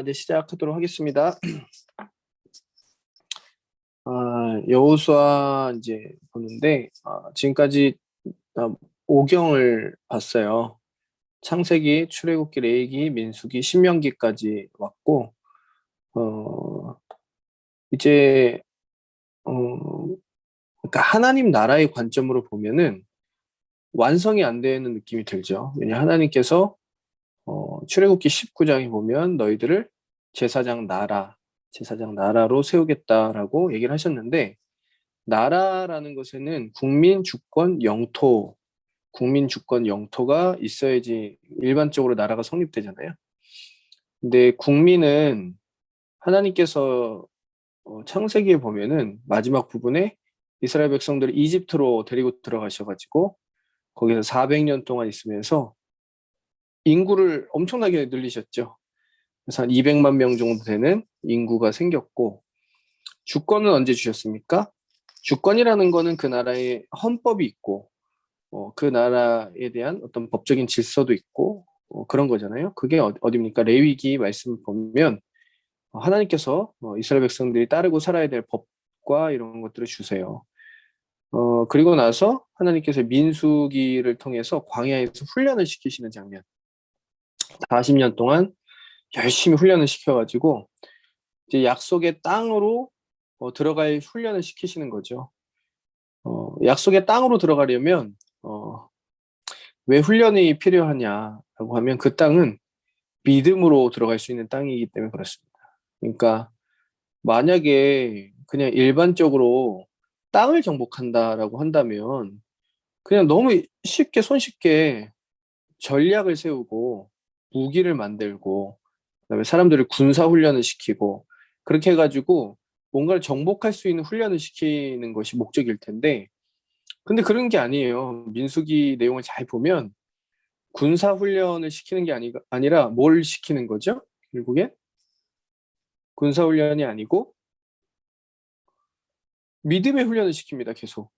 이제 시작하도록 하겠습니다. 여호수아 이제 보는데, 지금까지 5경을 봤어요. 창세기, 출애굽기, 레위기, 민수기, 신명기까지 왔고, 이제, 그러니까 하나님 나라의 관점으로 보면은 완성이 안 되는 느낌이 들죠. 왜냐 하나님께서 출애굽기 19장에 보면 너희들을 제사장 나라로 세우겠다라고 얘기를 하셨는데, 나라라는 것에는 국민 주권 영토가 있어야지 일반적으로 나라가 성립되잖아요. 근데 국민은 하나님께서 창세기에 보면은 마지막 부분에 이스라엘 백성들을 이집트로 데리고 들어가셔가지고 거기서 400년 동안 있으면서 인구를 엄청나게 늘리셨죠. 그래서 한 200만 명 정도 되는 인구가 생겼고, 주권은 언제 주셨습니까? 주권이라는 거는 그 나라의 헌법이 있고, 그 나라에 대한 어떤 법적인 질서도 있고, 그런 거잖아요. 그게 어디입니까? 레위기 말씀을 보면 하나님께서 이스라엘 백성들이 따르고 살아야 될 법과 이런 것들을 주세요. 그리고 나서 하나님께서 민수기를 통해서 광야에서 훈련을 시키시는 장면. 40년 동안 열심히 훈련을 시켜가지고 이제 약속의 땅으로 들어갈 훈련을 시키시는 거죠. 약속의 땅으로 들어가려면 왜 훈련이 필요하냐라고 하면 그 땅은 믿음으로 들어갈 수 있는 땅이기 때문에 그렇습니다. 그러니까 만약에 그냥 일반적으로 땅을 정복한다라고 한다면 그냥 너무 쉽게 손쉽게 전략을 세우고 무기를 만들고 그다음에 사람들을 군사 훈련을 시키고 그렇게 해가지고 뭔가를 정복할 수 있는 훈련을 시키는 것이 목적일 텐데, 근데 그런 게 아니에요. 민수기 내용을 잘 보면 군사 훈련을 시키는 게 아니라 뭘 시키는 거죠? 결국엔 군사 훈련이 아니고 믿음의 훈련을 시킵니다. 계속.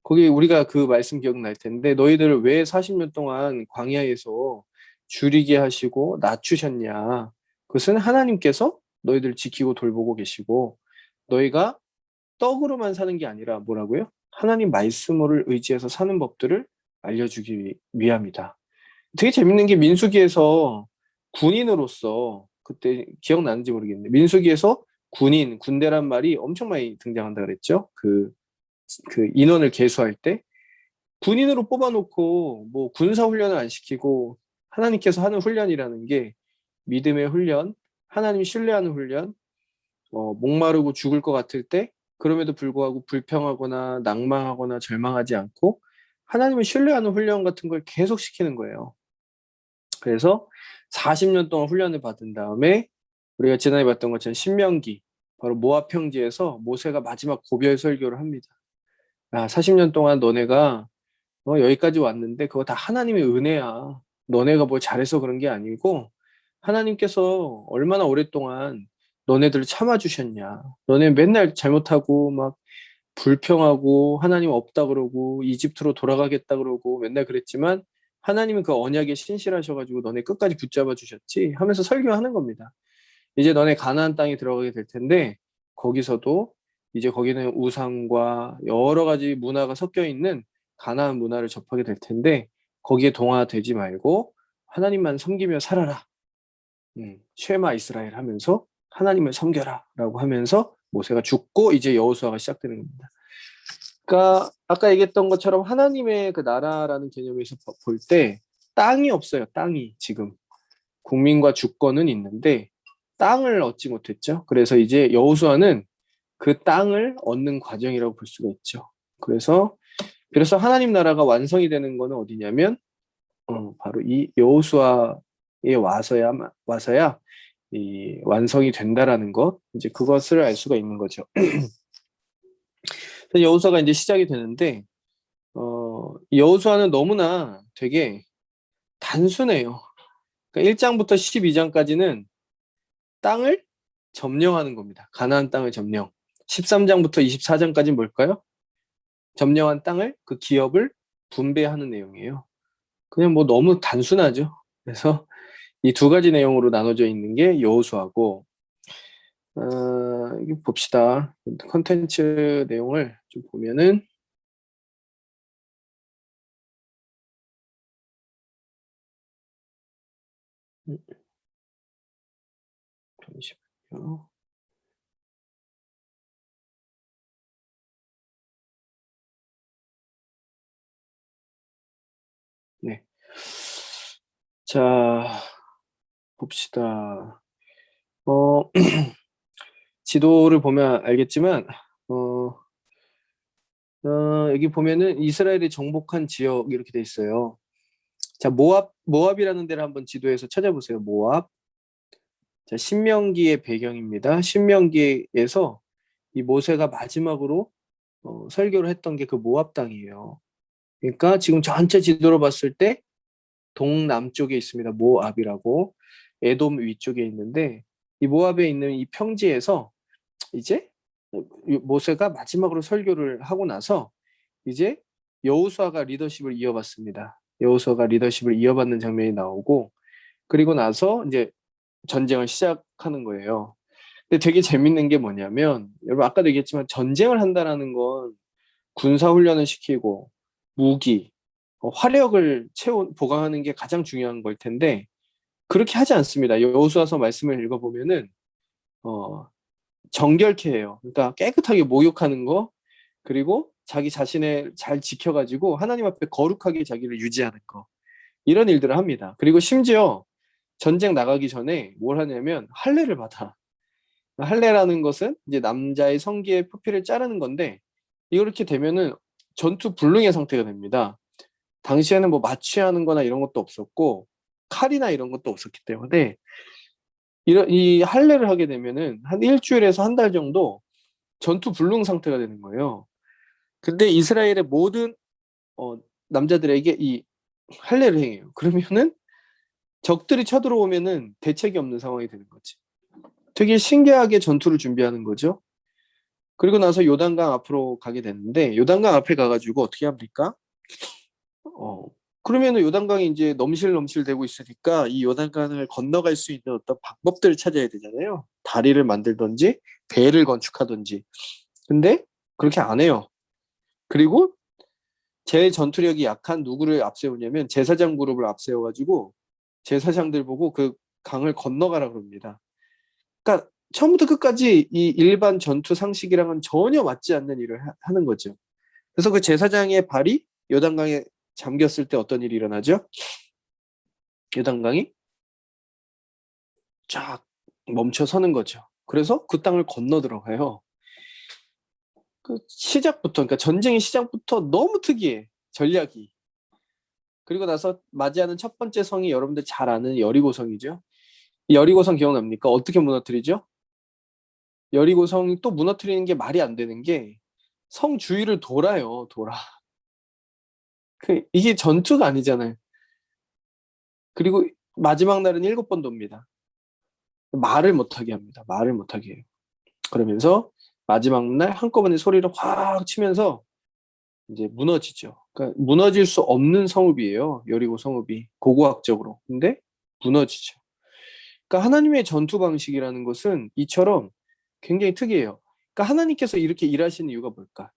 거기 우리가 그 말씀 기억날 텐데, 너희들을 왜 40년 동안 광야에서 줄이게 하시고 낮추셨냐? 그것은 하나님께서 너희들을 지키고 돌보고 계시고, 너희가 떡으로만 사는 게 아니라 뭐라고요? 하나님 말씀을 의지해서 사는 법들을 알려주기 위함이다. 되게 재밌는 게 민수기에서 군인으로서, 그때 기억나는지 모르겠는데 민수기에서 군대란 말이 엄청 많이 등장한다 그랬죠. 그 인원을 계수할 때 군인으로 뽑아놓고 뭐 군사 훈련을 안 시키고 하나님께서 하는 훈련이라는 게 믿음의 훈련, 하나님 신뢰하는 훈련, 목마르고 죽을 것 같을 때 그럼에도 불구하고 불평하거나 낭망하거나 절망하지 않고 하나님을 신뢰하는 훈련 같은 걸 계속 시키는 거예요. 그래서 40년 동안 훈련을 받은 다음에 우리가 지난해 봤던 것처럼 신명기, 바로 모압 평지에서 모세가 마지막 고별 설교를 합니다. 40년 동안 너네가 여기까지 왔는데 그거 다 하나님의 은혜야. 너네가 뭘 잘해서 그런 게 아니고 하나님께서 얼마나 오랫동안 너네들을 참아주셨냐. 너네 맨날 잘못하고 막 불평하고 하나님 없다 그러고 이집트로 돌아가겠다 그러고 맨날 그랬지만 하나님은 그 언약에 신실하셔가지고 너네 끝까지 붙잡아 주셨지 하면서 설교하는 겁니다. 이제 너네 가나안 땅에 들어가게 될 텐데 거기서도 이제 거기는 우상과 여러 가지 문화가 섞여 있는 가나안 문화를 접하게 될 텐데 거기에 동화되지 말고 하나님만 섬기며 살아라. 쉐마 이스라엘 하면서 하나님을 섬겨라 라고 하면서 모세가 죽고 이제 여호수아가 시작되는 겁니다. 그러니까 아까 얘기했던 것처럼 하나님의 그 나라라는 개념에서 볼 때 땅이 없어요. 땅이 지금 국민과 주권은 있는데 땅을 얻지 못했죠. 그래서 이제 여호수아는 그 땅을 얻는 과정이라고 볼 수가 있죠. 그래서 하나님 나라가 완성이 되는 거는 어디냐면 바로 이 여호수아에 와서야 이 완성이 된다라는 것, 이제 그것을 알 수가 있는 거죠. 여호수아가 이제 시작이 되는데 여호수아는 너무나 되게 단순해요. 그러니까 1장부터 12장까지는 땅을 점령하는 겁니다. 가나안 땅을 점령. 13장부터 24장까지는 뭘까요? 점령한 땅을 그 기업을 분배하는 내용이에요. 그냥 뭐 너무 단순하죠. 그래서 이 두 가지 내용으로 나눠져 있는 게 여호수아고, 이거 봅시다. 컨텐츠 내용을 좀 보면은, 잠시만요. 네. 자, 봅시다. 어, 지도를 보면 알겠지만, 어, 여기 보면은 이스라엘이 정복한 지역 이렇게 돼 있어요. 자, 모압이라는 데를 한번 지도에서 찾아보세요. 모압. 자, 신명기의 배경입니다. 신명기에서 이 모세가 마지막으로 설교를 했던 게 그 모압 땅이에요. 그러니까 지금 전체 지도로 봤을 때 동남쪽에 있습니다. 모압이라고. 에돔 위쪽에 있는데 이 모압에 있는 이 평지에서 이제 모세가 마지막으로 설교를 하고 나서 이제 여호수아가 리더십을 이어받습니다. 여호수아가 리더십을 이어받는 장면이 나오고 그리고 나서 이제 전쟁을 시작하는 거예요. 근데 되게 재밌는 게 뭐냐면 여러분 아까도 얘기했지만 전쟁을 한다라는 건 군사 훈련을 시키고 무기, 화력을 보강하는 게 가장 중요한 걸 텐데 그렇게 하지 않습니다. 여호수아서 말씀을 읽어보면은 어, 정결케 해요. 그러니까 깨끗하게 목욕하는 거 그리고 자기 자신을 잘 지켜가지고 하나님 앞에 거룩하게 자기를 유지하는 거 이런 일들을 합니다. 그리고 심지어 전쟁 나가기 전에 뭘 하냐면 할례를 받아. 할례라는 것은 이제 남자의 성기의 표피를 자르는 건데 이렇게 되면은 전투 불능의 상태가 됩니다. 당시에는 뭐 마취하는 거나 이런 것도 없었고 칼이나 이런 것도 없었기 때문에 이 할례를 하게 되면은 한 일주일에서 한 달 정도 전투 불능 상태가 되는 거예요. 근데 이스라엘의 모든 어, 남자들에게 이 할례를 행해요. 그러면은 적들이 쳐들어오면은 대책이 없는 상황이 되는 거지. 되게 신기하게 전투를 준비하는 거죠. 그리고 나서 요단강 앞으로 가게 됐는데 요단강 앞에 가가지고 어떻게 합니까? 어, 그러면은 요단강이 이제 넘실넘실 되고 있으니까 이 요단강을 건너갈 수 있는 어떤 방법들을 찾아야 되잖아요. 다리를 만들든지 배를 건축하든지. 근데 그렇게 안 해요. 그리고 제일 전투력이 약한 누구를 앞세우냐면 제사장 그룹을 앞세워가지고 제사장들 보고 그 강을 건너가라 그럽니다. 그러니까 처음부터 끝까지 이 일반 전투 상식이랑은 전혀 맞지 않는 일을 하는 거죠. 그래서 그 제사장의 발이 요단강에 잠겼을 때 어떤 일이 일어나죠? 요단강이 쫙 멈춰 서는 거죠. 그래서 그 땅을 건너 들어가요. 그 시작부터, 그러니까 전쟁의 시작부터 너무 특이해. 전략이. 그리고 나서 맞이하는 첫 번째 성이 여러분들 잘 아는 여리고성이죠. 이 여리고성 기억납니까? 어떻게 무너뜨리죠? 여리고성이 또 무너뜨리는 게 말이 안 되는 게 성 주위를 돌아요. 돌아. 이게 전투가 아니잖아요. 그리고 마지막 날은 7번 돕니다. 말을 못하게 합니다. 말을 못하게 해요. 그러면서 마지막 날 한꺼번에 소리를 확 치면서 이제 무너지죠. 그러니까 무너질 수 없는 성읍이에요. 여리고 성읍이 고고학적으로. 근데 무너지죠. 그러니까 하나님의 전투 방식이라는 것은 이처럼 굉장히 특이해요. 그러니까 하나님께서 이렇게 일하시는 이유가 뭘까?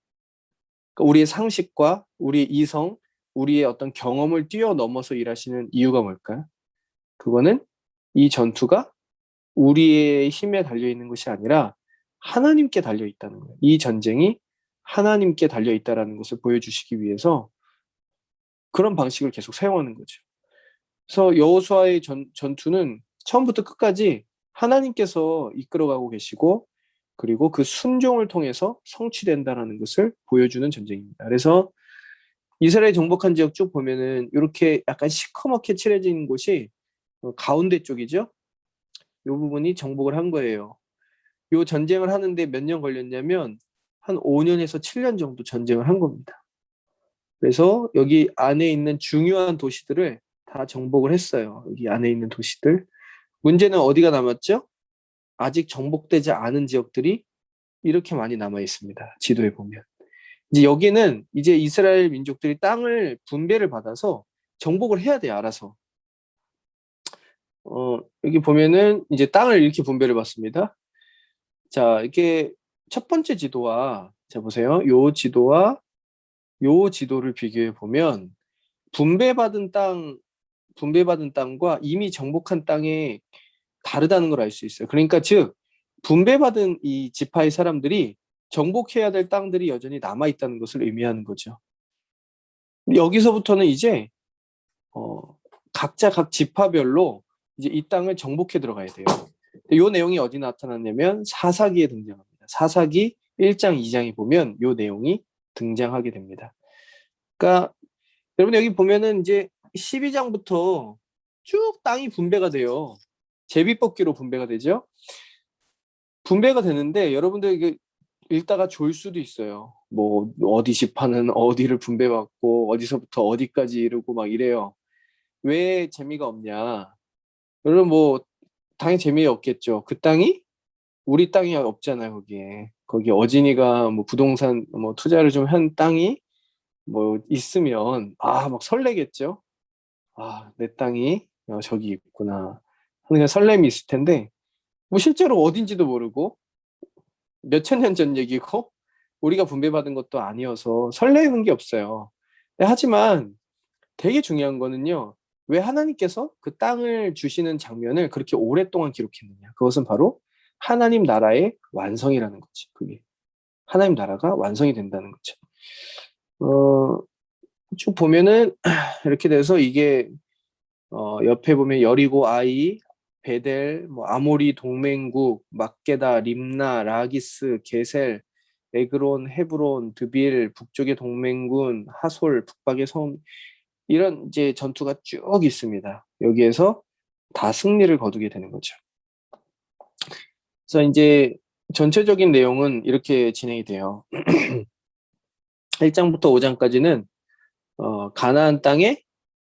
그러니까 우리의 상식과 우리의 이성, 우리의 어떤 경험을 뛰어넘어서 일하시는 이유가 뭘까요? 그거는 이 전투가 우리의 힘에 달려 있는 것이 아니라 하나님께 달려 있다는 거예요. 이 전쟁이 하나님께 달려 있다라는 것을 보여주시기 위해서 그런 방식을 계속 사용하는 거죠. 그래서 여호수아의 전투는 처음부터 끝까지 하나님께서 이끌어가고 계시고 그리고 그 순종을 통해서 성취된다라는 것을 보여주는 전쟁입니다. 그래서 이스라엘 정복한 지역 쭉 보면은 이렇게 약간 시커멓게 칠해진 곳이 가운데 쪽이죠. 이 부분이 정복을 한 거예요. 이 전쟁을 하는데 몇 년 걸렸냐면 한 5년에서 7년 정도 전쟁을 한 겁니다. 그래서 여기 안에 있는 중요한 도시들을 다 정복을 했어요. 여기 안에 있는 도시들. 문제는 어디가 남았죠? 아직 정복되지 않은 지역들이 이렇게 많이 남아 있습니다. 지도에 보면. 이제 여기는 이제 이스라엘 민족들이 땅을 분배를 받아서 정복을 해야 돼요, 알아서. 여기 보면은 이제 땅을 이렇게 분배를 받습니다. 자, 이게 첫 번째 지도와, 자, 보세요. 요 지도와 요 지도를 비교해 보면 분배받은 땅, 분배받은 땅과 이미 정복한 땅이 다르다는 걸 알 수 있어요. 그러니까 즉, 분배받은 이 지파의 사람들이 정복해야 될 땅들이 여전히 남아 있다는 것을 의미하는 거죠. 여기서부터는 이제 어, 각자 각 지파별로 이제 이 땅을 정복해 들어가야 돼요. 이 내용이 어디 나타났냐면 사사기에 등장합니다. 사사기 1장, 2장에 보면 이 내용이 등장하게 됩니다. 그러니까 여러분 여기 보면은 이제 12장부터 쭉 땅이 분배가 돼요. 제비뽑기로 분배가 되죠. 분배가 되는데 여러분들 이게 읽다가 졸 수도 있어요. 뭐 어디 지파는 어디를 분배받고 어디서부터 어디까지 이르고 막 이래요. 왜 재미가 없냐? 여러분 뭐 당연히 재미없겠죠. 그 땅이 우리 땅이 없잖아요. 거기에 어진이가 뭐 부동산 뭐 투자를 좀 한 땅이 뭐 있으면 막 설레겠죠. 내 땅이 저기 있구나 하는 설렘이 있을 텐데 뭐 실제로 어딘지도 모르고 몇천 년 전 얘기고 우리가 분배받은 것도 아니어서 설레는 게 없어요. 하지만 되게 중요한 거는요. 왜 하나님께서 그 땅을 주시는 장면을 그렇게 오랫동안 기록했느냐. 그것은 바로 하나님 나라의 완성이라는 거지. 그게 하나님 나라가 완성이 된다는 거죠. 쭉 보면은 이렇게 돼서 이게 옆에 보면 여리고, 아이, 베델, 뭐 아모리 동맹국, 막게다, 림나, 라기스, 게셀, 에그론, 헤브론, 드빌, 북쪽의 동맹군, 하솔, 북박의 섬, 이런 이제 전투가 쭉 있습니다. 여기에서 다 승리를 거두게 되는 거죠. 그래서 이제 전체적인 내용은 이렇게 진행이 돼요. 1장부터 5장까지는 가나안 땅의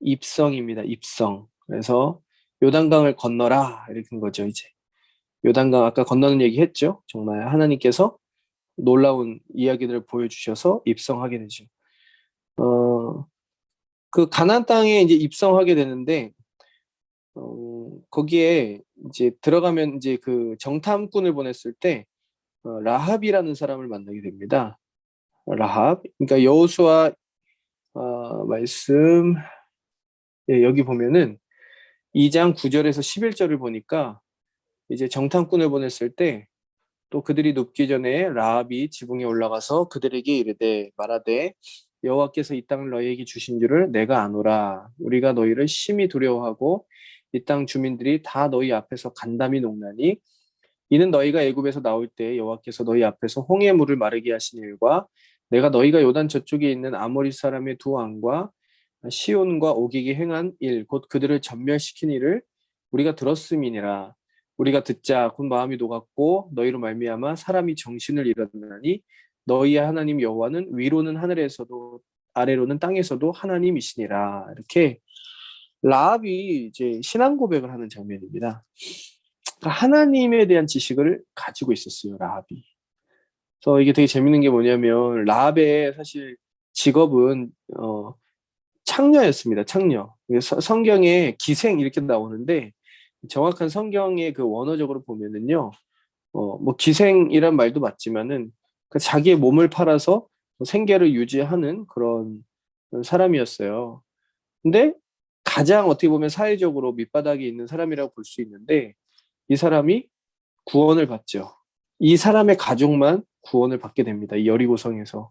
입성입니다. 입성. 그래서 요단강을 건너라 이렇게 된 거죠. 이제 요단강 아까 건너는 얘기 했죠. 정말 하나님께서 놀라운 이야기들을 보여주셔서 입성하게 되죠. 그 가나안 땅에 이제 입성하게 되는데 거기에 이제 들어가면 이제 그 정탐꾼을 보냈을 때 라합이라는 사람을 만나게 됩니다. 라합. 그러니까 여호수아 말씀 여기 보면은 2장 9절에서 11절을 보니까 이제 정탐꾼을 보냈을 때 또 그들이 눕기 전에 라합이 지붕에 올라가서 그들에게 이르되 말하되 여호와께서 이 땅을 너희에게 주신 줄을 내가 아노라. 우리가 너희를 심히 두려워하고 이 땅 주민들이 다 너희 앞에서 간담이 녹나니 이는 너희가 애굽에서 나올 때 여호와께서 너희 앞에서 홍해 물을 마르게 하신 일과 내가 너희가 요단 저쪽에 있는 아모리 사람의 두 왕과 시온과 오기게 행한 일 곧 그들을 전멸시킨 일을 우리가 들었음이니라. 우리가 듣자 곧 마음이 녹았고 너희로 말미암아 사람이 정신을 잃었나니 너희의 하나님 여호와는 위로는 하늘에서도 아래로는 땅에서도 하나님이시니라. 이렇게 라합이 이제 신앙 고백을 하는 장면입니다. 그러니까 하나님에 대한 지식을 가지고 있었어요, 라합이. 그래서 이게 되게 재밌는 게 뭐냐면 라합의 사실 직업은 창녀였습니다. 창녀. 성경에 기생 이렇게 나오는데 정확한 성경의 그 원어적으로 보면은요, 뭐 기생이란 말도 맞지만은 그 자기의 몸을 팔아서 생계를 유지하는 그런 사람이었어요. 근데 가장 어떻게 보면 사회적으로 밑바닥에 있는 사람이라고 볼 수 있는데 이 사람이 구원을 받죠. 이 사람의 가족만 구원을 받게 됩니다. 이 여리고성에서.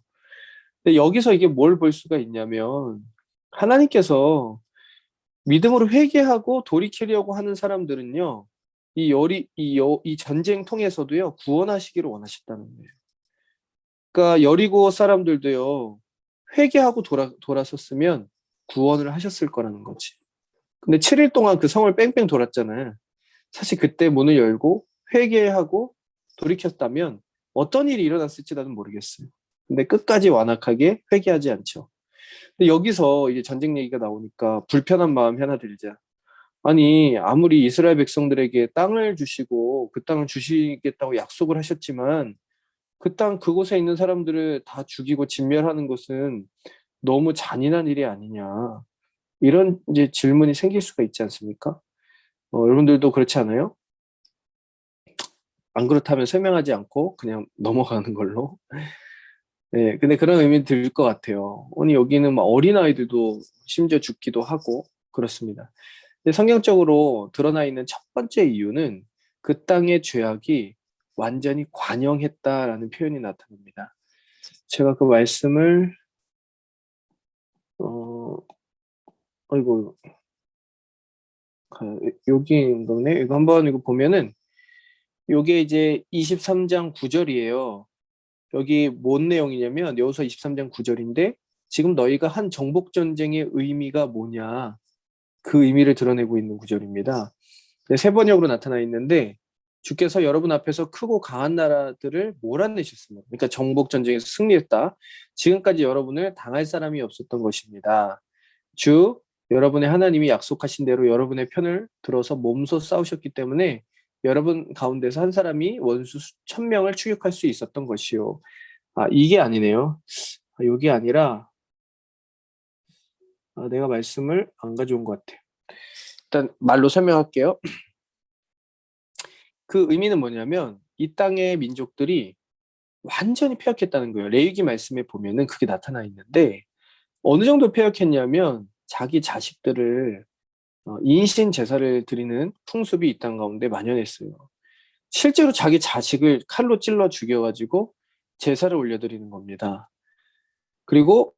근데 여기서 이게 뭘 볼 수가 있냐면 하나님께서 믿음으로 회개하고 돌이키려고 하는 사람들은요, 이 전쟁 통해서도요, 구원하시기를 원하셨다는 거예요. 그러니까 여리고 사람들도요, 회개하고 돌아섰으면 구원을 하셨을 거라는 거지. 근데 7일 동안 그 성을 뺑뺑 돌았잖아요. 사실 그때 문을 열고 회개하고 돌이켰다면 어떤 일이 일어났을지 나는 모르겠어요. 근데 끝까지 완악하게 회개하지 않죠. 근데 여기서 이제 전쟁 얘기가 나오니까 불편한 마음이 하나 들자. 아니, 아무리 이스라엘 백성들에게 땅을 주시고 그 땅을 주시겠다고 약속을 하셨지만 그 땅 그곳에 있는 사람들을 다 죽이고 진멸하는 것은 너무 잔인한 일이 아니냐. 이런 이제 질문이 생길 수가 있지 않습니까? 여러분들도 그렇지 않아요? 안 그렇다면 설명하지 않고 그냥 넘어가는 걸로. 네, 근데 그런 의미 들 것 같아요. 아니, 여기는 막 어린아이들도 심지어 죽기도 하고, 그렇습니다. 근데 성경적으로 드러나 있는 첫 번째 이유는 그 땅의 죄악이 완전히 관영했다라는 표현이 나타납니다. 제가 그 말씀을, 어, 아이고, 여기 거네? 이거 한번 이거 보면은, 요게 이제 23장 9절이에요. 여기 뭔 내용이냐면 여호수아 23장 9절인데 지금 너희가 한 정복 전쟁의 의미가 뭐냐 그 의미를 드러내고 있는 구절입니다. 세 번역으로 나타나 있는데 주께서 여러분 앞에서 크고 강한 나라들을 몰아내셨습니다. 그러니까 정복 전쟁에서 승리했다. 지금까지 여러분을 당할 사람이 없었던 것입니다. 주 여러분의 하나님이 약속하신 대로 여러분의 편을 들어서 몸소 싸우셨기 때문에 여러분 가운데서 한 사람이 원수 1,000명을 추격할 수 있었던 것이요. 아, 이게 아니네요. 이게 아니라 내가 말씀을 안 가져온 것 같아요. 일단 말로 설명할게요. 그 의미는 뭐냐면 이 땅의 민족들이 완전히 패역했다는 거예요. 레위기 말씀에 보면은 그게 나타나 있는데 어느 정도 패역했냐면 자기 자식들을 인신 제사를 드리는 풍습이 이 땅 가운데 만연했어요. 실제로 자기 자식을 칼로 찔러 죽여가지고 제사를 올려드리는 겁니다. 그리고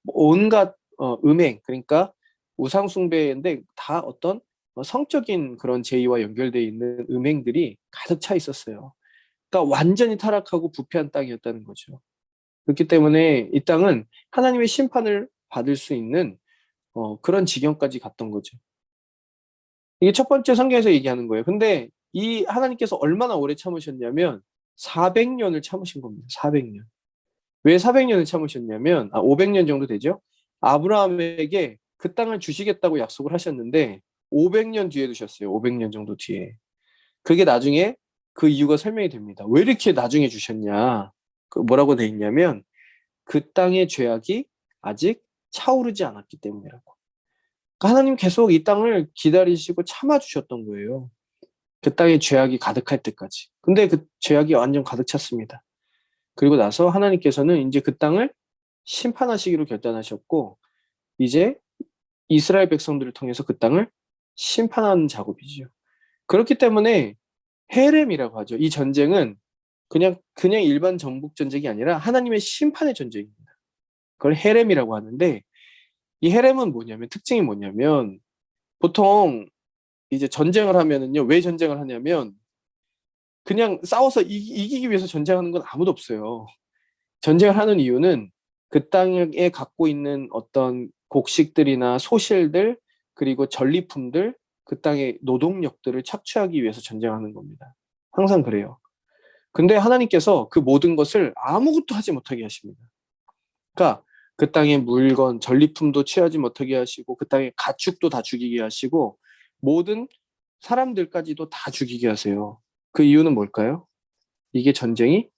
온갖 음행, 그러니까 우상숭배인데 다 어떤 성적인 그런 제의와 연결되어 있는 음행들이 가득 차 있었어요. 그러니까 완전히 타락하고 부패한 땅이었다는 거죠. 그렇기 때문에 이 땅은 하나님의 심판을 받을 수 있는 그런 지경까지 갔던 거죠. 이게 첫 번째 성경에서 얘기하는 거예요. 근데 이 하나님께서 얼마나 오래 참으셨냐면 400년을 참으신 겁니다. 400년. 왜 400년을 참으셨냐면 500년 정도 되죠. 아브라함에게 그 땅을 주시겠다고 약속을 하셨는데 500년 뒤에 두셨어요. 500년 정도 뒤에. 그게 나중에 그 이유가 설명이 됩니다. 왜 이렇게 나중에 주셨냐? 뭐라고 돼 있냐면 그 땅의 죄악이 아직 차오르지 않았기 때문이라고. 그러니까 하나님 계속 이 땅을 기다리시고 참아주셨던 거예요. 그 땅에 죄악이 가득할 때까지. 근데 그 죄악이 완전 가득 찼습니다. 그리고 나서 하나님께서는 이제 그 땅을 심판하시기로 결단하셨고, 이제 이스라엘 백성들을 통해서 그 땅을 심판하는 작업이죠. 그렇기 때문에 헤렘이라고 하죠. 이 전쟁은 그냥 일반 정복 전쟁이 아니라 하나님의 심판의 전쟁입니다. 그걸 헤렘이라고 하는데 이 헤렘은 뭐냐면 특징이 뭐냐면 보통 이제 전쟁을 하면은요. 왜 전쟁을 하냐면 그냥 싸워서 이기기 위해서 전쟁하는 건 아무도 없어요. 전쟁을 하는 이유는 그 땅에 갖고 있는 어떤 곡식들이나 소실들 그리고 전리품들 그 땅의 노동력들을 착취하기 위해서 전쟁하는 겁니다. 항상 그래요. 근데 하나님께서 그 모든 것을 아무것도 하지 못하게 하십니다. 그러니까 그 땅의 물건, 전리품도 취하지 못하게 하시고 그 땅의 가축도 다 죽이게 하시고 모든 사람들까지도 다 죽이게 하세요. 그 이유는 뭘까요? 이게 전쟁이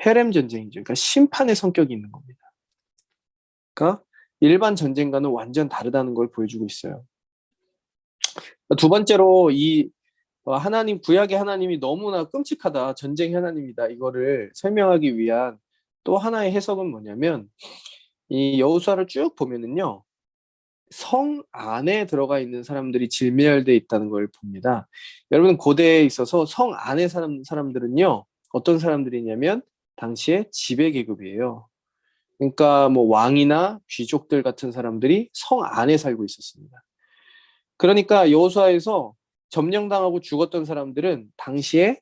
헤렘 전쟁이죠. 그러니까 심판의 성격이 있는 겁니다. 그러니까 일반 전쟁과는 완전 다르다는 걸 보여주고 있어요. 두 번째로 이 하나님 구약의 하나님이 너무나 끔찍하다. 전쟁 하나님이다. 이거를 설명하기 위한 또 하나의 해석은 뭐냐면 이 여호수아를 쭉 보면은요. 성 안에 들어가 있는 사람들이 질멸되어 있다는 걸 봅니다. 여러분 고대에 있어서 성 안에 사람들은요. 어떤 사람들이냐면 당시에 지배 계급이에요. 그러니까 뭐 왕이나 귀족들 같은 사람들이 성 안에 살고 있었습니다. 그러니까 여호수아에서 점령당하고 죽었던 사람들은 당시에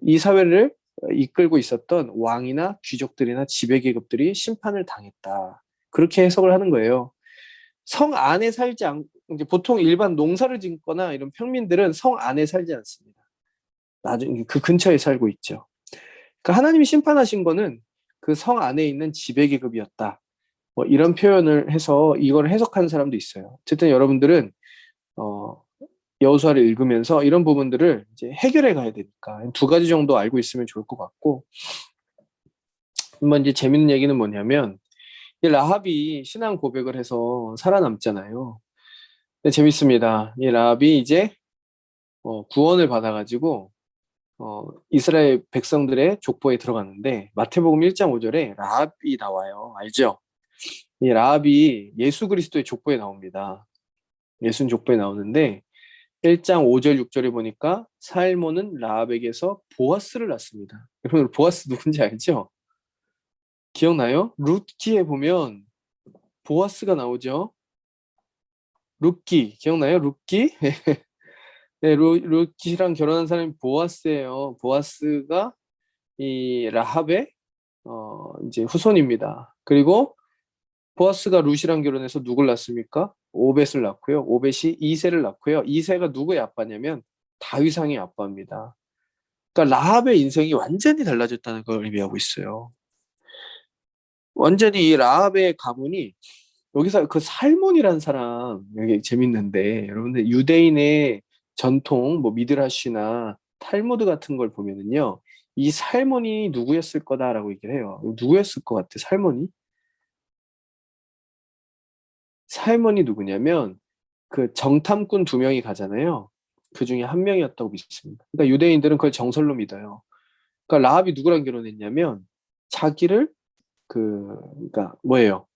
이 사회를 이끌고 있었던 왕이나 귀족들이나 지배계급들이 심판을 당했다. 그렇게 해석을 하는 거예요. 성 안에 살지 않, 이제 보통 일반 농사를 짓거나 이런 평민들은 성 안에 살지 않습니다. 나중에 그 근처에 살고 있죠. 그러니까 하나님이 심판하신 거는 그 성 안에 있는 지배계급이었다. 뭐 이런 표현을 해서 이걸 해석하는 사람도 있어요. 어쨌든 여러분들은 어, 여호수아를 읽으면서 이런 부분들을 이제 해결해 가야 되니까 두 가지 정도 알고 있으면 좋을 것 같고 한번 이제 재밌는 얘기는 뭐냐면 이 라합이 신앙 고백을 해서 살아남잖아요. 네, 재밌습니다. 이 라합이 이제 구원을 받아가지고 이스라엘 백성들의 족보에 들어갔는데 마태복음 1장 5절에 라합이 나와요. 알죠? 이 라합이 예수 그리스도의 족보에 나옵니다. 예수님 족보에 나오는데 1장 5절 6절에 보니까 살몬은 라합에게서 보아스를 낳습니다. 여러분 보아스 누군지 알죠? 기억나요? 룻기에 보면 보아스가 나오죠. 룻기 기억나요? 룻기? 네, 룻기랑 결혼한 사람이 보아스예요. 보아스가 이 라합의 이제 후손입니다. 그리고 보아스가 룻이랑 결혼해서 누굴 낳습니까? 오벳을 낳고요. 오벳이 이세를 낳고요. 이세가 누구의 아빠냐면 다윗왕의 아빠입니다. 그러니까 라합의 인생이 완전히 달라졌다는 걸 의미하고 있어요. 완전히 이 라합의 가문이 여기서 그 살몬이라는 사람 여기 재밌는데 여러분들 유대인의 전통 뭐 미드라시나 탈무드 같은 걸 보면은요 이 살몬이 누구였을 거다라고 얘기를 해요. 누구였을 것 같아 살몬이? 살몬이 누구냐면 그 정탐꾼 두 명이 가잖아요. 그 중에 한 명이었다고 믿습니다. 그러니까 유대인들은 그걸 정설로 믿어요. 그러니까 라합이 누구랑 결혼했냐면 자기를 그러니까 뭐예요?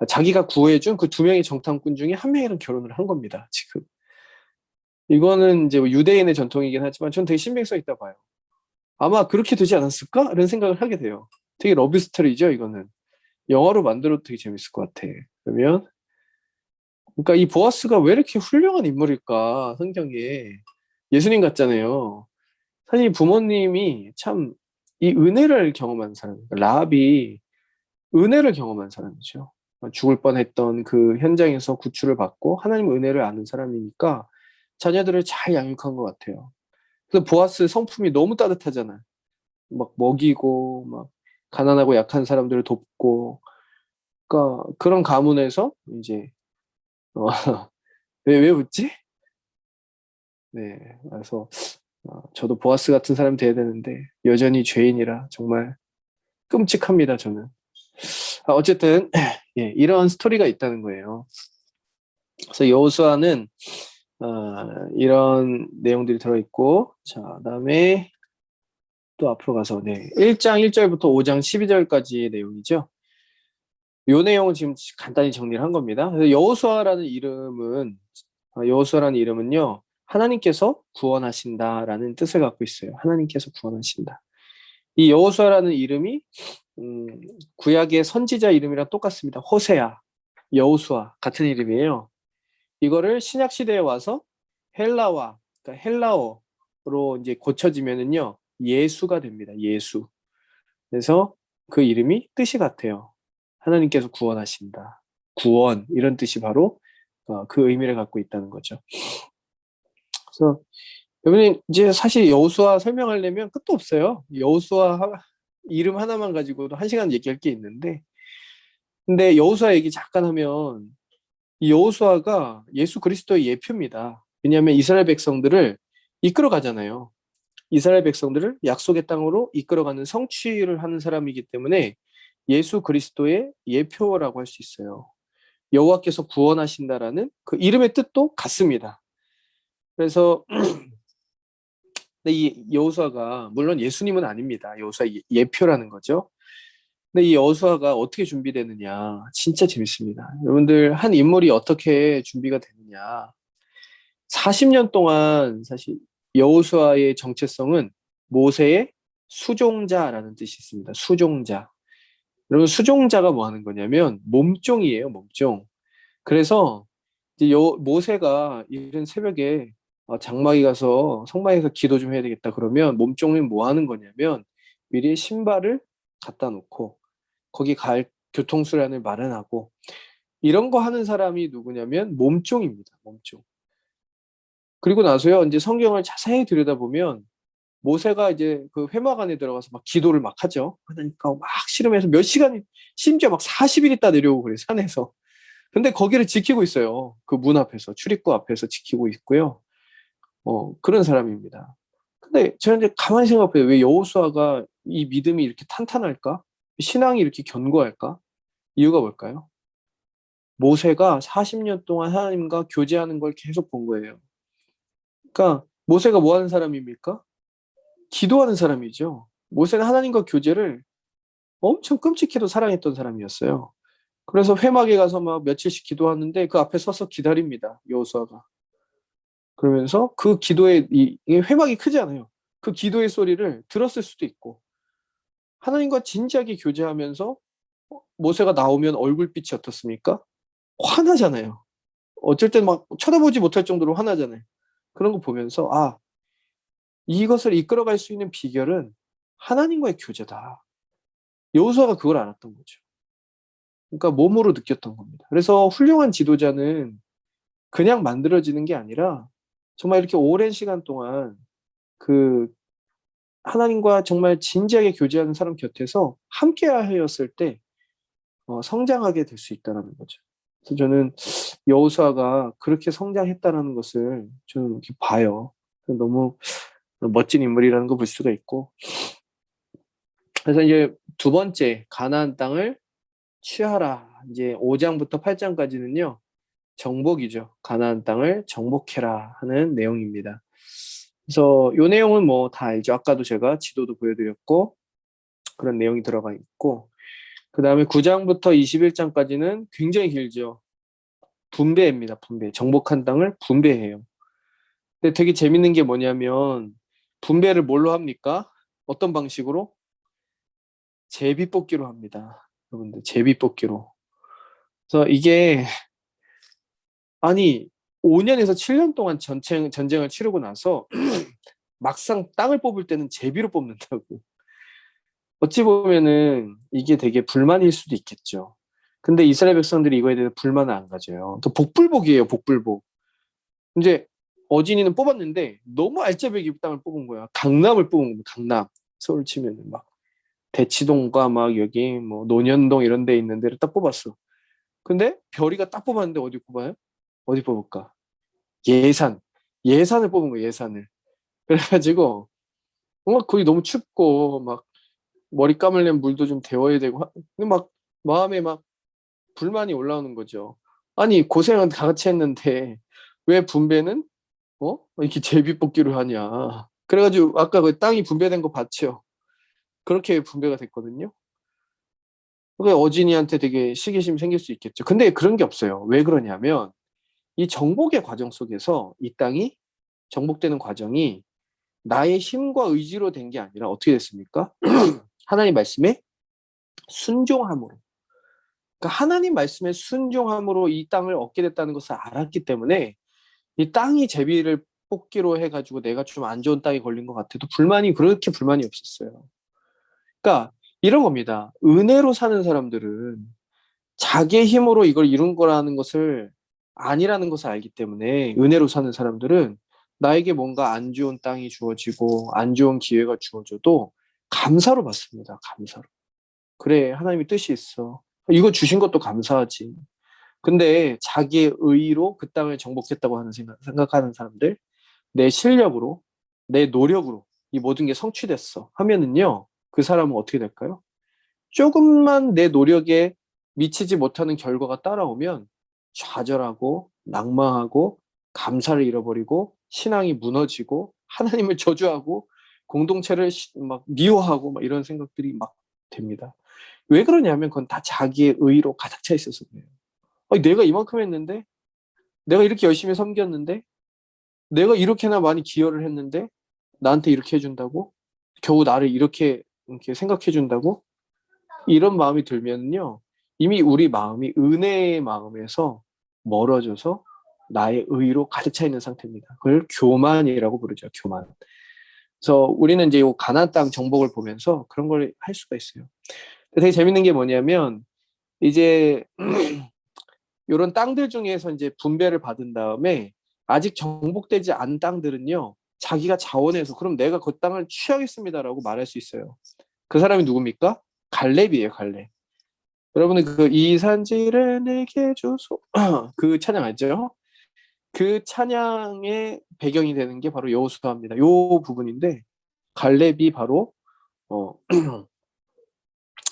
자기가 구해준 그 두 명의 정탐꾼 중에 한 명이랑 결혼을 한 겁니다. 지금 이거는 이제 뭐 유대인의 전통이긴 하지만 전 되게 신빙성 있다 봐요. 아마 그렇게 되지 않았을까? 이런 생각을 하게 돼요. 되게 러브 스토리죠, 이거는. 영화로 만들어도 되게 재밌을 것 같아. 그러면 그러니까 이 보아스가 왜 이렇게 훌륭한 인물일까? 성경에 예수님 같잖아요. 사실 부모님이 참 이 은혜를 경험한 사람, 라합이 은혜를 경험한 사람이죠. 죽을 뻔했던 그 현장에서 구출을 받고 하나님 은혜를 아는 사람이니까 자녀들을 잘 양육한 것 같아요. 그래서 보아스 성품이 너무 따뜻하잖아요. 막 먹이고 막 가난하고 약한 사람들을 돕고 그러니까 그런 가문에서 이제 어, 왜 웃지? 네, 그래서 저도 보아스 같은 사람이 돼야 되는데 여전히 죄인이라 정말 끔찍합니다. 저는. 어쨌든 예, 이런 스토리가 있다는 거예요. 그래서 여호수아는 이런 내용들이 들어있고 자 그다음에 또 앞으로 가서 네 1장 1절부터 5장 12절까지의 내용이죠. 요 내용을 지금 간단히 정리를 한 겁니다. 그래서 여호수아라는 이름은요 하나님께서 구원하신다라는 뜻을 갖고 있어요. 하나님께서 구원하신다. 이 여호수아라는 이름이 구약의 선지자 이름이랑 똑같습니다. 호세아, 여호수아 같은 이름이에요. 이거를 신약 시대에 와서 그러니까 헬라어로 이제 고쳐지면은요 예수가 됩니다. 예수. 그래서 그 이름이 뜻이 같아요. 하나님께서 구원하신다. 구원 이런 뜻이 바로 그 의미를 갖고 있다는 거죠. 그래서 여러분이 이제 사실 여호수아 설명하려면 끝도 없어요. 여호수아 이름 하나만 가지고도 1시간 얘기할 게 있는데 근데 여호수아 얘기 잠깐 하면 이 여호수아가 예수 그리스도의 예표입니다. 왜냐하면 이스라엘 백성들을 이끌어 가잖아요. 이스라엘 백성들을 약속의 땅으로 이끌어가는 성취를 하는 사람이기 때문에 예수 그리스도의 예표라고 할 수 있어요. 여호와께서 구원하신다라는 그 이름의 뜻도 같습니다. 그래서 이 여호수아가 물론 예수님은 아닙니다. 여호수아 예표라는 거죠. 근데 이 여호수아가 어떻게 준비되느냐 진짜 재밌습니다. 여러분들 한 인물이 어떻게 준비가 되느냐 40년 동안 사실 여호수아의 정체성은 모세의 수종자라는 뜻이 있습니다. 수종자. 여러분 수종자가 뭐 하는 거냐면 몸종이에요. 몸종. 그래서 이제 모세가 이른 새벽에 장막에 가서 성막에서 기도 좀 해야 되겠다 그러면 몸종은 뭐 하는 거냐면 미리 신발을 갖다 놓고 거기 갈 교통수단을 마련하고 이런 거 하는 사람이 누구냐면 몸종입니다. 몸종. 그리고 나서요, 이제 성경을 자세히 들여다보면 모세가 이제 그 회막 안에 들어가서 막 기도를 막 하죠. 그러니까 막 씨름해서 몇 시간이, 심지어 막 40일 있다 내려오고 그래요, 산에서. 근데 거기를 지키고 있어요. 그 문 앞에서, 출입구 앞에서 지키고 있고요. 그런 사람입니다. 근데 제가 이제 가만히 생각해요. 왜 여호수아가 이 믿음이 이렇게 탄탄할까? 신앙이 이렇게 견고할까? 이유가 뭘까요? 모세가 40년 동안 하나님과 교제하는 걸 계속 본 거예요. 그러니까 모세가 뭐 하는 사람입니까? 기도하는 사람이죠. 모세는 하나님과 교제를 엄청 끔찍해도 사랑했던 사람이었어요. 그래서 회막에 가서 막 며칠씩 기도하는데 그 앞에 서서 기다립니다. 여호수아가. 그러면서 그 기도의 이 회막이 크지 않아요. 그 기도의 소리를 들었을 수도 있고 하나님과 진지하게 교제하면서 모세가 나오면 얼굴빛이 어떻습니까? 화나잖아요. 어쩔 땐 막 쳐다보지 못할 정도로 화나잖아요. 그런 거 보면서 이것을 이끌어갈 수 있는 비결은 하나님과의 교제다. 여호수아가 그걸 알았던 거죠. 그러니까 몸으로 느꼈던 겁니다. 그래서 훌륭한 지도자는 그냥 만들어지는 게 아니라 정말 이렇게 오랜 시간 동안 그 하나님과 정말 진지하게 교제하는 사람 곁에서 함께 하였을 때 성장하게 될 수 있다는 거죠. 그래서 저는 여호수아가 그렇게 성장했다는 것을 좀 이렇게 봐요. 너무 멋진 인물이라는 거 볼 수가 있고. 그래서 이제 두 번째 가나안 땅을 취하라. 이제 5장부터 8장까지는요. 정복이죠. 가나안 땅을 정복해라 하는 내용입니다. 그래서 이 내용은 뭐 다 알죠. 아까도 제가 지도도 보여드렸고 그런 내용이 들어가 있고 그 다음에 9장부터 21장까지는 굉장히 길죠. 분배입니다. 분배. 정복한 땅을 분배해요. 근데 되게 재밌는 게 뭐냐면 분배를 뭘로 합니까? 어떤 방식으로? 제비뽑기로 합니다. 여러분들 제비뽑기로. 그래서 이게 아니 5년에서 7년 동안 전쟁을 치르고 나서 막상 땅을 뽑을 때는 제비로 뽑는다고. 어찌 보면은 이게 되게 불만일 수도 있겠죠. 근데 이스라엘 백성들이 이거에 대해서 불만을 안 가져요. 또 복불복이에요, 복불복. 이제 어진이는 뽑았는데 너무 알짜배기 땅을 뽑은 거야. 강남을 뽑은 거야, 강남. 서울 치면은 막 대치동과 막 여기 뭐 논현동 이런 데 있는 데를 딱 뽑았어. 근데 별이가 딱 뽑았는데 어디 뽑아요? 어디 뽑을까? 예산. 예산을 뽑은 거야, 예산을. 그래가지고 뭔가 거기 너무 춥고 막 머리 감으려면 물도 좀 데워야 되고 근데 막 마음에 막 불만이 올라오는 거죠. 아니 고생은 다 같이 했는데 왜 분배는 이렇게 제비뽑기로 하냐. 그래가지고 아까 그 땅이 분배된 거 봤죠. 그렇게 분배가 됐거든요. 그러니까 어진이한테 되게 시기심이 생길 수 있겠죠. 근데 그런 게 없어요. 왜 그러냐면 이 정복의 과정 속에서 이 땅이 정복되는 과정이 나의 힘과 의지로 된 게 아니라 어떻게 됐습니까? 하나님 말씀에 순종함으로. 그러니까 하나님 말씀에 순종함으로 이 땅을 얻게 됐다는 것을 알았기 때문에 이 땅이 제비를 뽑기로 해가지고 내가 좀 안 좋은 땅에 걸린 것 같아도 그렇게 불만이 없었어요. 그러니까 이런 겁니다. 은혜로 사는 사람들은 자기의 힘으로 이걸 이룬 거라는 것을 아니라는 것을 알기 때문에 은혜로 사는 사람들은 나에게 뭔가 안 좋은 땅이 주어지고 안 좋은 기회가 주어져도 감사로 받습니다. 감사로. 그래, 하나님의 뜻이 있어. 이거 주신 것도 감사하지. 근데 자기의 의로 그 땅을 정복했다고 생각하는 사람들, 내 실력으로, 내 노력으로 이 모든 게 성취됐어 하면은요, 그 사람은 어떻게 될까요? 조금만 내 노력에 미치지 못하는 결과가 따라오면 좌절하고 낙망하고 감사를 잃어버리고 신앙이 무너지고 하나님을 저주하고 공동체를 막 미워하고 막 이런 생각들이 막 됩니다. 왜 그러냐면 그건 다 자기의 의로 가득 차 있어서 그래요. 아니, 내가 이만큼 했는데 내가 이렇게 열심히 섬겼는데 내가 이렇게나 많이 기여를 했는데 나한테 이렇게 해준다고? 겨우 나를 이렇게 생각해 준다고? 이런 마음이 들면요. 이미 우리 마음이 은혜의 마음에서 멀어져서 나의 의로 가득 차 있는 상태입니다. 그걸 교만이라고 부르죠. 교만. 그래서 우리는 이제 이 가나안 땅 정복을 보면서 그런 걸 할 수가 있어요. 되게 재밌는 게 뭐냐면 이제 이런 땅들 중에서 이제 분배를 받은 다음에 아직 정복되지 않은 땅들은요. 자기가 자원해서 그럼 내가 그 땅을 취하겠습니다라고 말할 수 있어요. 그 사람이 누굽니까? 갈렙이에요, 갈렙. 여러분은 그 이 산지를 내게 주소 그 찬양 알죠? 그 찬양의 배경이 되는 게 바로 여호수아입니다. 요 부분인데 갈렙이 바로 어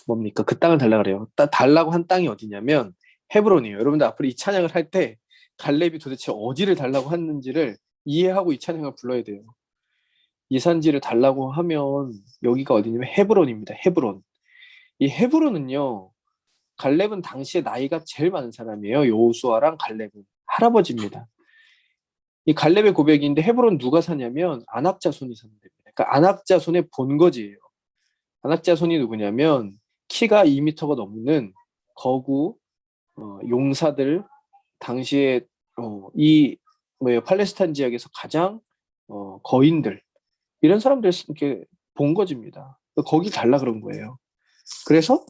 뭡니까? 그 땅을 달라 그래요. 달라고 한 땅이 어디냐면 헤브론이에요. 여러분들 앞으로 이 찬양을 할 때 갈렙이 도대체 어디를 달라고 했는지를 이해하고 이 찬양을 불러야 돼요. 이 산지를 달라고 하면 여기가 어디냐면 헤브론입니다. 헤브론. 이 헤브론은요. 갈렙은 당시에 나이가 제일 많은 사람이에요. 여호수아랑 갈렙은 할아버지입니다. 이 갈렙의 고백인데 헤브론 누가 사냐면 아낙 자손이 사는 데입니다. 그러니까 아낙 자손의 본거지예요. 아낙 자손이 누구냐면 키가 2m가 넘는 거구 용사들 당시에 이 뭐예요 팔레스타인 지역에서 가장 거인들 이런 사람들 이렇게 본거지입니다. 거기 달라 그런 거예요. 그래서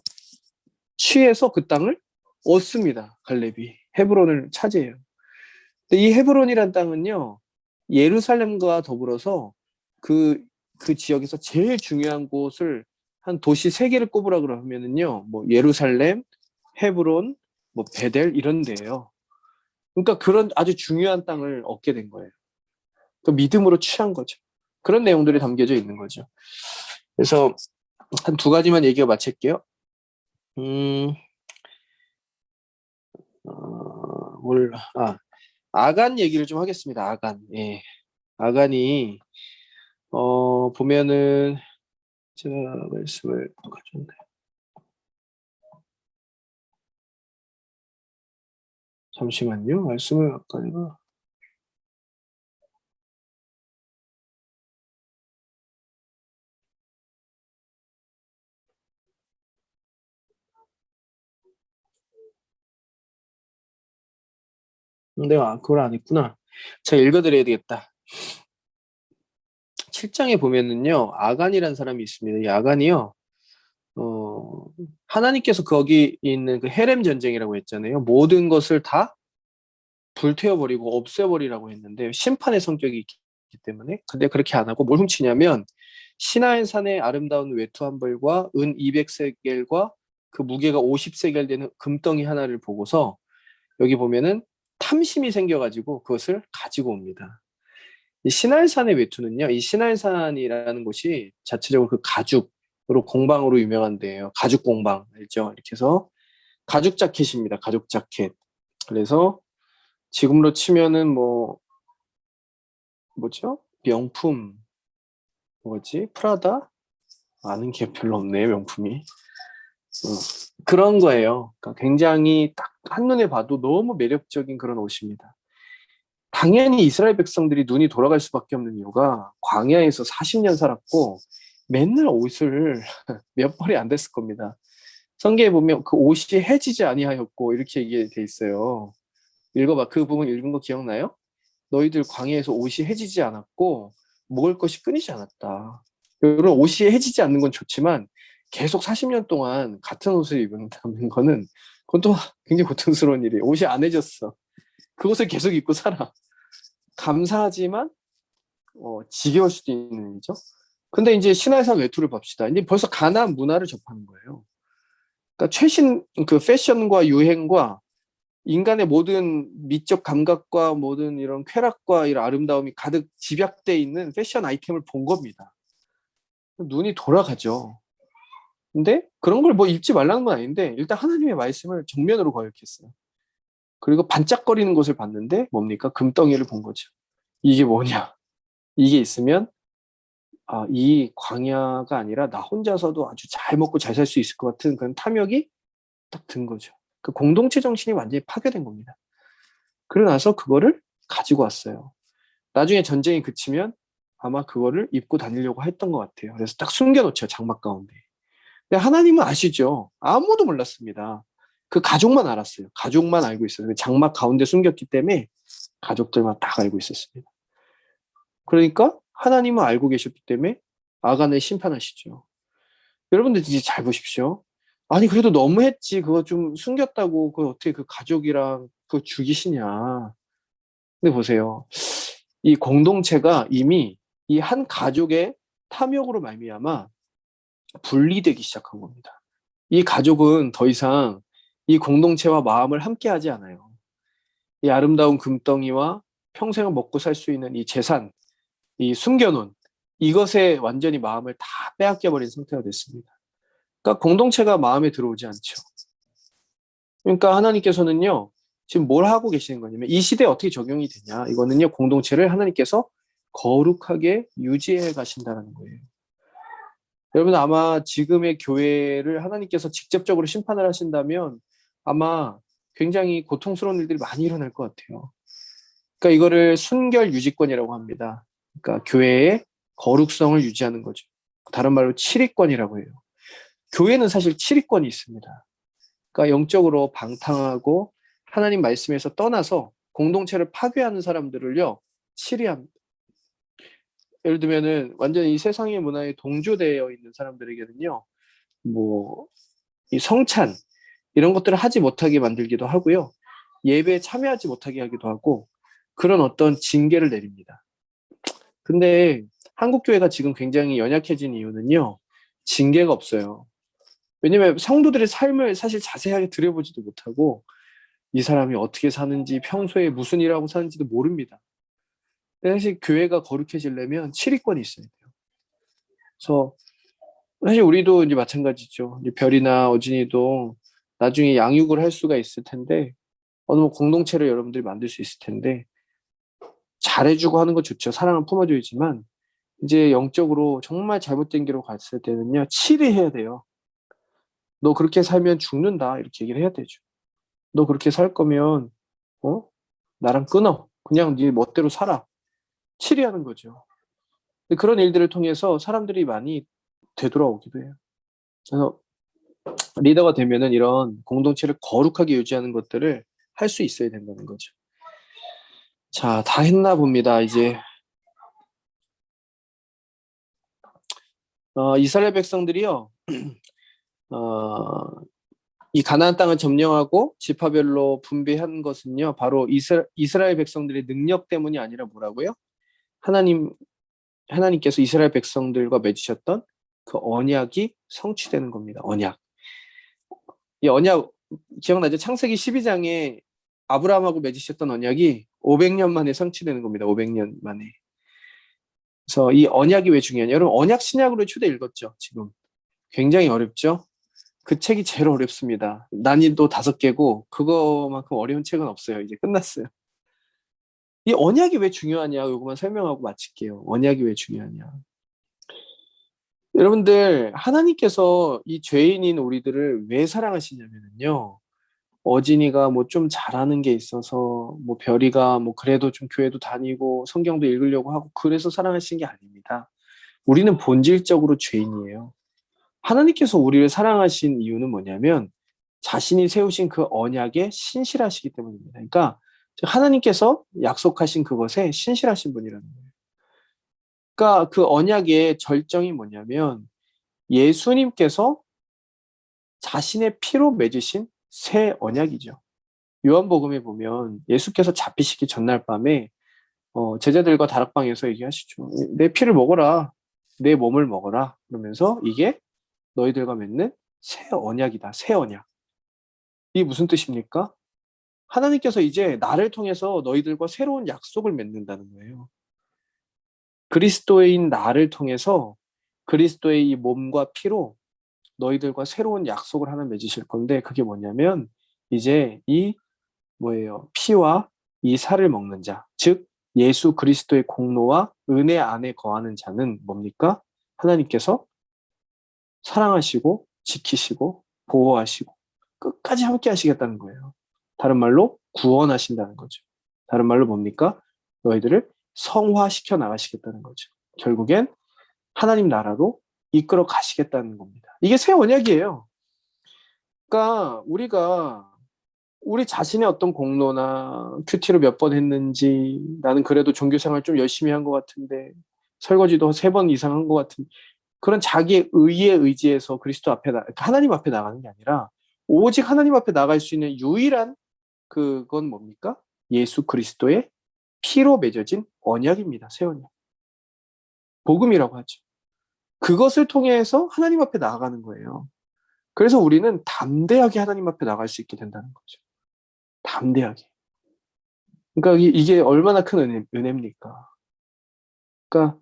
취해서 그 땅을 얻습니다. 갈렙이 헤브론을 차지해요. 근데 이 헤브론이란 땅은요 예루살렘과 더불어서 그 지역에서 제일 중요한 곳을 한 도시 세 개를 꼽으라 그러면은요 뭐 예루살렘, 헤브론, 뭐 베델 이런 데예요. 그러니까 그런 아주 중요한 땅을 얻게 된 거예요. 그 믿음으로 취한 거죠. 그런 내용들이 담겨져 있는 거죠. 그래서 한 두 가지만 얘기가 마칠게요. 아간 얘기를 좀 하겠습니다. 아간. 예. 아간이 보면은 제가 말씀을 가져왔네. 잠시만요. 말씀을 아까 내가 내가 그걸 안 했구나. 제가 읽어드려야 되겠다. 7장에 보면은요, 아간이라는 사람이 있습니다. 이 아간이요, 하나님께서 거기 있는 그 헤렘 전쟁이라고 했잖아요. 모든 것을 다 불태워버리고 없애버리라고 했는데, 심판의 성격이 있기 때문에. 근데 그렇게 안 하고 뭘 훔치냐면, 시나이 산의 아름다운 외투 한 벌과 은 200세겔과 그 무게가 50세겔 되는 금덩이 하나를 보고서, 여기 보면은 탐심이 생겨가지고 그것을 가지고 옵니다. 이 시날산의 외투는요, 이 시날산이라는 곳이 자체적으로 그 가죽으로 공방으로 유명한 데예요. 가죽 공방 알죠? 이렇게 해서 가죽 자켓입니다. 가죽 자켓. 그래서 지금으로 치면은 뭐죠? 명품 뭐지? 프라다? 아는 게 별로 없네요, 명품이. 그런 거예요. 그러니까 굉장히 딱 한눈에 봐도 너무 매력적인 그런 옷입니다. 당연히 이스라엘 백성들이 눈이 돌아갈 수밖에 없는 이유가 광야에서 40년 살았고 맨날 옷을 몇 벌이 안 됐을 겁니다. 성경에 보면 그 옷이 해지지 아니하였고 이렇게 얘기돼 있어요. 읽어봐. 그 부분 읽은 거 기억나요? 너희들 광야에서 옷이 해지지 않았고 먹을 것이 끊이지 않았다. 이런 옷이 해지지 않는 건 좋지만 계속 40년 동안 같은 옷을 입는다는 거는 그건 또 굉장히 고통스러운 일이에요. 옷이 안 해졌어. 그 옷을 계속 입고 살아. 감사하지만 지겨울 수도 있는 일이죠. 근데 이제 신화에서 외투를 봅시다. 이제 벌써 가나안 문화를 접하는 거예요. 그러니까 최신 그 패션과 유행과 인간의 모든 미적 감각과 모든 이런 쾌락과 이런 아름다움이 가득 집약돼 있는 패션 아이템을 본 겁니다. 눈이 돌아가죠. 근데 그런 걸 뭐 입지 말라는 건 아닌데 일단 하나님의 말씀을 정면으로 거역했어요. 그리고 반짝거리는 것을 봤는데 뭡니까? 금덩이를 본 거죠. 이게 뭐냐? 이게 있으면 이 광야가 아니라 나 혼자서도 아주 잘 먹고 잘 살 수 있을 것 같은 그런 탐욕이 딱 든 거죠. 그 공동체 정신이 완전히 파괴된 겁니다. 그러고 나서 그거를 가지고 왔어요. 나중에 전쟁이 그치면 아마 그거를 입고 다니려고 했던 것 같아요. 그래서 딱 숨겨놓죠, 장막 가운데. 근데 하나님은 아시죠? 아무도 몰랐습니다. 그 가족만 알았어요. 가족만 알고 있어요. 그 장막 가운데 숨겼기 때문에 가족들만 딱 알고 있었습니다. 그러니까 하나님은 알고 계셨기 때문에 아간을 심판하시죠. 여러분들 이제 잘 보십시오. 아니 그래도 너무했지. 그거 좀 숨겼다고 그걸 어떻게 그 가족이랑 그거 죽이시냐. 근데 보세요. 이 공동체가 이미 이 한 가족의 탐욕으로 말미암아 분리되기 시작한 겁니다. 이 가족은 더 이상 이 공동체와 마음을 함께하지 않아요. 이 아름다운 금덩이와 평생을 먹고 살 수 있는 이 재산, 이 숨겨놓은 이것에 완전히 마음을 다 빼앗겨버린 상태가 됐습니다. 그러니까 공동체가 마음에 들어오지 않죠. 그러니까 하나님께서는요, 지금 뭘 하고 계시는 거냐면 이 시대에 어떻게 적용이 되냐. 이거는요, 공동체를 하나님께서 거룩하게 유지해 가신다는 거예요. 여러분 아마 지금의 교회를 하나님께서 직접적으로 심판을 하신다면 아마 굉장히 고통스러운 일들이 많이 일어날 것 같아요. 그러니까 이거를 순결 유지권이라고 합니다. 그러니까 교회의 거룩성을 유지하는 거죠. 다른 말로 7위권이라고 해요. 교회는 사실 7위권이 있습니다. 그러니까 영적으로 방탕하고 하나님 말씀에서 떠나서 공동체를 파괴하는 사람들을요, 7위합니다. 예를 들면은 완전히 이 세상의 문화에 동조되어 있는 사람들에게는요, 뭐 이 성찬 이런 것들을 하지 못하게 만들기도 하고요, 예배에 참여하지 못하게 하기도 하고 그런 어떤 징계를 내립니다. 근데 한국 교회가 지금 굉장히 연약해진 이유는요, 징계가 없어요. 왜냐면 성도들의 삶을 사실 자세하게 들여보지도 못하고 이 사람이 어떻게 사는지 평소에 무슨 일을 하고 사는지도 모릅니다. 사실 교회가 거룩해지려면 7위권이 있어야 돼요. 그래서 사실 우리도 이제 마찬가지죠. 이제 별이나 어진이도 나중에 양육을 할 수가 있을 텐데 어느 뭐 공동체를 여러분들이 만들 수 있을 텐데 잘해주고 하는 거 좋죠. 사랑을 품어줘야지만 이제 영적으로 정말 잘못된 길로 갔을 때는요, 치리해야 돼요. 너 그렇게 살면 죽는다 이렇게 얘기를 해야 되죠. 너 그렇게 살 거면 나랑 끊어. 그냥 네 멋대로 살아. 치리하는 거죠. 그런 일들을 통해서 사람들이 많이 되돌아오기도 해요. 그래서 리더가 되면은 이런 공동체를 거룩하게 유지하는 것들을 할 수 있어야 된다는 거죠. 자, 다 했나 봅니다. 이제 이스라엘 백성들이요, 어, 이 가나안 땅을 점령하고 지파별로 분배한 것은요, 바로 이스라엘 백성들의 능력 때문이 아니라 뭐라고요? 하나님께서 이스라엘 백성들과 맺으셨던 그 언약이 성취되는 겁니다. 언약. 이 언약 기억나죠? 창세기 12장에 아브라함하고 맺으셨던 언약이 500년 만에 성취되는 겁니다. 500년 만에. 그래서 이 언약이 왜 중요하냐? 여러분 언약 신약으로 초대 읽었죠? 지금 굉장히 어렵죠? 그 책이 제일 어렵습니다. 난이도 5개고 그거만큼 어려운 책은 없어요. 이제 끝났어요. 이 언약이 왜 중요하냐? 이거만 설명하고 마칠게요. 언약이 왜 중요하냐? 여러분들 하나님께서 이 죄인인 우리들을 왜 사랑하시냐면요. 어진이가 뭐 좀 잘하는 게 있어서 뭐 별이가 뭐 그래도 좀 교회도 다니고 성경도 읽으려고 하고 그래서 사랑하신 게 아닙니다. 우리는 본질적으로 죄인이에요. 하나님께서 우리를 사랑하신 이유는 뭐냐면 자신이 세우신 그 언약에 신실하시기 때문입니다. 그러니까 하나님께서 약속하신 그것에 신실하신 분이라는 거예요. 그러니까 그 언약의 절정이 뭐냐면 예수님께서 자신의 피로 맺으신 새 언약이죠. 요한복음에 보면 예수께서 잡히시기 전날 밤에 제자들과 다락방에서 얘기하시죠. 내 피를 먹어라. 내 몸을 먹어라. 그러면서 이게 너희들과 맺는 새 언약이다. 새 언약. 이게 무슨 뜻입니까? 하나님께서 이제 나를 통해서 너희들과 새로운 약속을 맺는다는 거예요. 그리스도인 나를 통해서 그리스도의 이 몸과 피로 너희들과 새로운 약속을 하나 맺으실 건데 그게 뭐냐면 이제 이 뭐예요? 피와 이 살을 먹는 자, 즉 예수 그리스도의 공로와 은혜 안에 거하는 자는 뭡니까? 하나님께서 사랑하시고 지키시고 보호하시고 끝까지 함께 하시겠다는 거예요. 다른 말로 구원하신다는 거죠. 다른 말로 뭡니까? 너희들을 성화시켜 나가시겠다는 거죠. 결국엔 하나님 나라로 이끌어 가시겠다는 겁니다. 이게 새 언약이에요. 그러니까 우리가 우리 자신의 어떤 공로나 큐티를 몇 번 했는지 나는 그래도 종교생활 좀 열심히 한 것 같은데 설거지도 3번 이상 한 것 같은 그런 자기의 의에 의지해서 그리스도 앞에 하나님 앞에 나가는 게 아니라 오직 하나님 앞에 나갈 수 있는 유일한 그건 뭡니까? 예수 그리스도의 피로 맺어진 언약입니다. 새 언약. 복음이라고 하죠. 그것을 통해서 하나님 앞에 나아가는 거예요. 그래서 우리는 담대하게 하나님 앞에 나갈 수 있게 된다는 거죠. 담대하게. 그러니까 이게 얼마나 큰 은혜입니까? 그러니까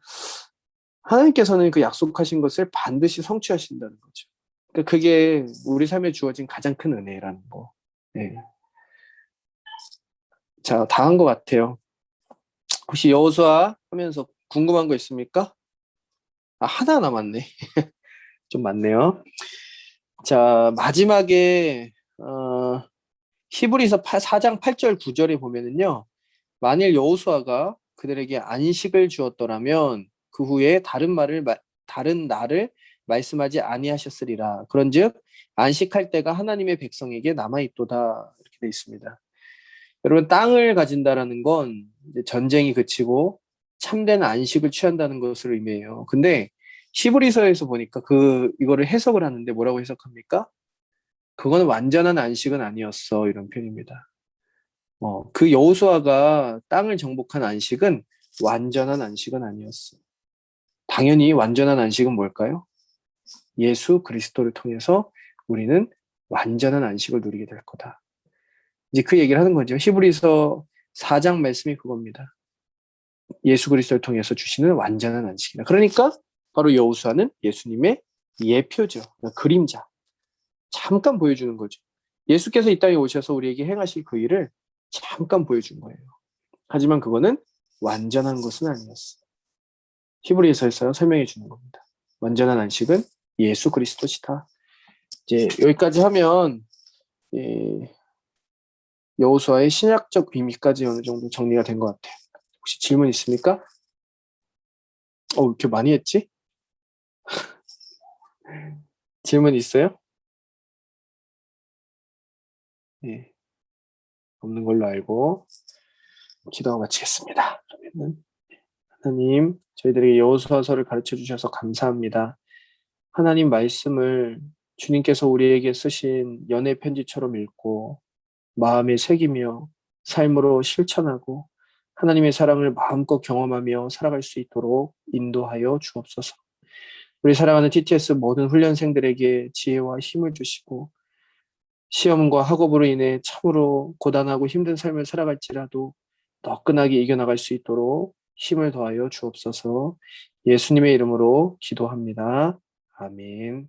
하나님께서는 그 약속하신 것을 반드시 성취하신다는 거죠. 그러니까 그게 우리 삶에 주어진 가장 큰 은혜라는 거. 네. 자, 다 한 것 같아요. 혹시 여호수아 하면서 궁금한 거 있습니까? 아, 하나 남았네. 좀 많네요. 자, 마지막에 히브리서 4장 8절 9절에 보면은요. 만일 여호수아가 그들에게 안식을 주었더라면 그 후에 다른 날을 말씀하지 아니하셨으리라. 그런즉 안식할 때가 하나님의 백성에게 남아 있도다. 이렇게 돼 있습니다. 여러분, 땅을 가진다라는 건 이제 전쟁이 그치고 참된 안식을 취한다는 것을 의미해요. 근데 히브리서에서 보니까 이거를 해석을 하는데 뭐라고 해석합니까? 그거는 완전한 안식은 아니었어. 이런 표현입니다. 그 여호수아가 땅을 정복한 안식은 완전한 안식은 아니었어. 당연히 완전한 안식은 뭘까요? 예수 그리스도를 통해서 우리는 완전한 안식을 누리게 될 거다. 이제 그 얘기를 하는 거죠. 히브리서 4장 말씀이 그겁니다. 예수 그리스도를 통해서 주시는 완전한 안식이다. 그러니까 바로 여호수아는 예수님의 예표죠. 그러니까 그림자. 잠깐 보여주는 거죠. 예수께서 이 땅에 오셔서 우리에게 행하실 그 일을 잠깐 보여준 거예요. 하지만 그거는 완전한 것은 아니었어. 히브리서에서 설명해 주는 겁니다. 완전한 안식은 예수 그리스도시다. 이제 여기까지 하면 여호수아의 신약적 의미까지 어느 정도 정리가 된 것 같아요. 혹시 질문 있습니까? 이렇게 많이 했지? 질문 있어요? 예, 없는 걸로 알고 기도가 마치겠습니다. 그러면은 하나님, 저희들에게 여호수아서를 가르쳐 주셔서 감사합니다. 하나님 말씀을 주님께서 우리에게 쓰신 연애 편지처럼 읽고 마음에 새기며 삶으로 실천하고 하나님의 사랑을 마음껏 경험하며 살아갈 수 있도록 인도하여 주옵소서. 우리 사랑하는 TTS 모든 훈련생들에게 지혜와 힘을 주시고 시험과 학업으로 인해 참으로 고단하고 힘든 삶을 살아갈지라도 너끈하게 이겨나갈 수 있도록 힘을 더하여 주옵소서. 예수님의 이름으로 기도합니다. 아멘.